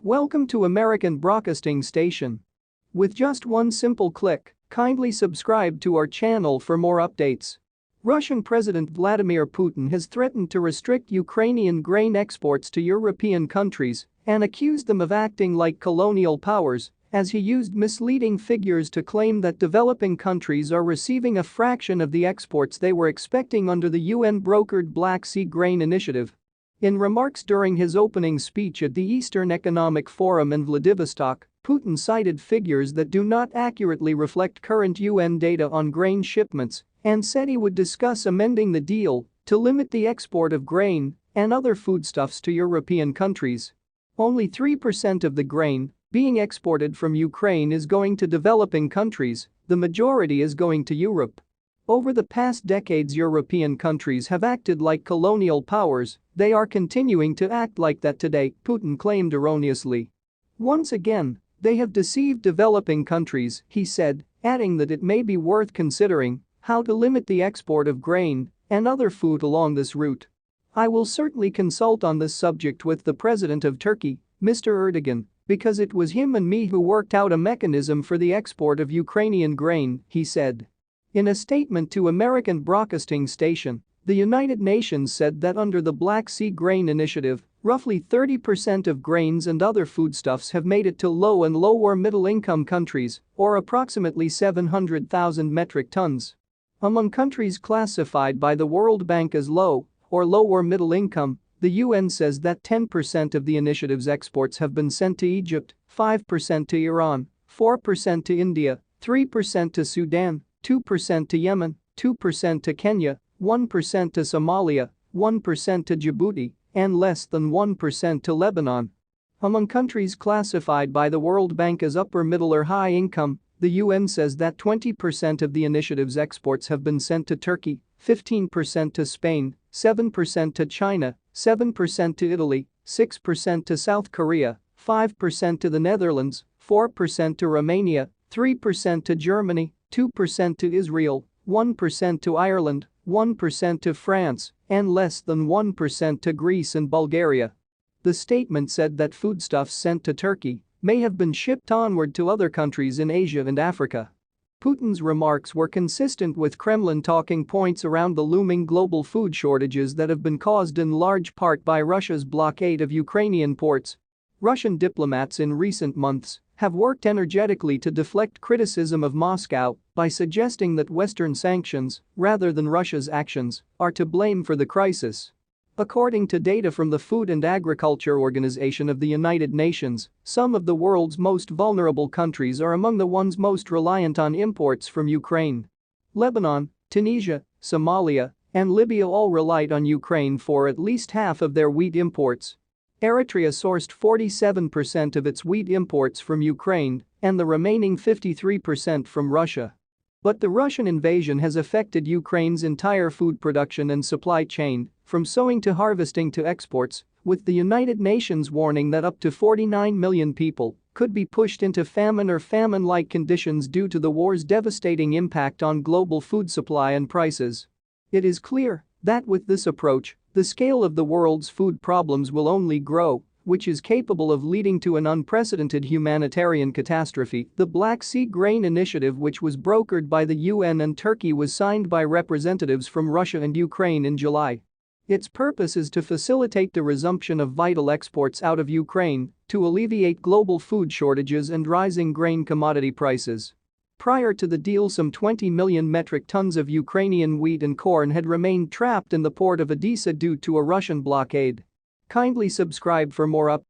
Welcome to American Broadcasting Station. With just one simple click, kindly subscribe to our channel for more updates. Russian President Vladimir Putin has threatened to restrict Ukrainian grain exports to European countries and accused them of acting like colonial powers as he used misleading figures to claim that developing countries are receiving a fraction of the exports they were expecting under the UN-brokered Black Sea Grain Initiative. In remarks during his opening speech at the Eastern Economic Forum in Vladivostok, Putin cited figures that do not accurately reflect current UN data on grain shipments and said he would discuss amending the deal to limit the export of grain and other foodstuffs to European countries. Only 3% of the grain being exported from Ukraine is going to developing countries, the majority is going to Europe. Over the past decades, European countries have acted like colonial powers, they are continuing to act like that today, Putin claimed erroneously. Once again, they have deceived developing countries, he said, adding that it may be worth considering how to limit the export of grain and other food along this route. I will certainly consult on this subject with the president of Turkey, Mr. Erdogan, because it was him and me who worked out a mechanism for the export of Ukrainian grain, he said. In a statement to American Broadcasting Station, the United Nations said that under the Black Sea Grain Initiative, roughly 30% of grains and other foodstuffs have made it to low and lower middle-income countries, or approximately 700,000 metric tons. Among countries classified by the World Bank as low or lower middle income, the UN says that 10% of the initiative's exports have been sent to Egypt, 5% to Iran, 4% to India, 3% to Sudan, 2% to Yemen, 2% to Kenya, 1% to Somalia, 1% to Djibouti, and less than 1% to Lebanon. Among countries classified by the World Bank as upper middle or high income, the UN says that 20% of the initiative's exports have been sent to Turkey, 15% to Spain, 7% to China, 7% to Italy, 6% to South Korea, 5% to the Netherlands, 4% to Romania, 3% to Germany, 2% to Israel, 1% to Ireland, 1% to France, and less than 1% to Greece and Bulgaria. The statement said that foodstuffs sent to Turkey may have been shipped onward to other countries in Asia and Africa. Putin's remarks were consistent with Kremlin talking points around the looming global food shortages that have been caused in large part by Russia's blockade of Ukrainian ports. Russian diplomats in recent months have worked energetically to deflect criticism of Moscow by suggesting that Western sanctions, rather than Russia's actions, are to blame for the crisis. According to data from the Food and Agriculture Organization of the United Nations, some of the world's most vulnerable countries are among the ones most reliant on imports from Ukraine. Lebanon, Tunisia, Somalia, and Libya all relied on Ukraine for at least half of their wheat imports. Eritrea sourced 47% of its wheat imports from Ukraine and the remaining 53% from Russia. But the Russian invasion has affected Ukraine's entire food production and supply chain, from sowing to harvesting to exports, with the United Nations warning that up to 49 million people could be pushed into famine or famine-like conditions due to the war's devastating impact on global food supply and prices. It is clear that with this approach, the scale of the world's food problems will only grow, which is capable of leading to an unprecedented humanitarian catastrophe. The Black Sea Grain Initiative, which was brokered by the UN and Turkey, was signed by representatives from Russia and Ukraine in July. Its purpose is to facilitate the resumption of vital exports out of Ukraine to alleviate global food shortages and rising grain commodity prices. Prior to the deal, some 20 million metric tons of Ukrainian wheat and corn had remained trapped in the port of Odessa due to a Russian blockade. Kindly subscribe for more updates.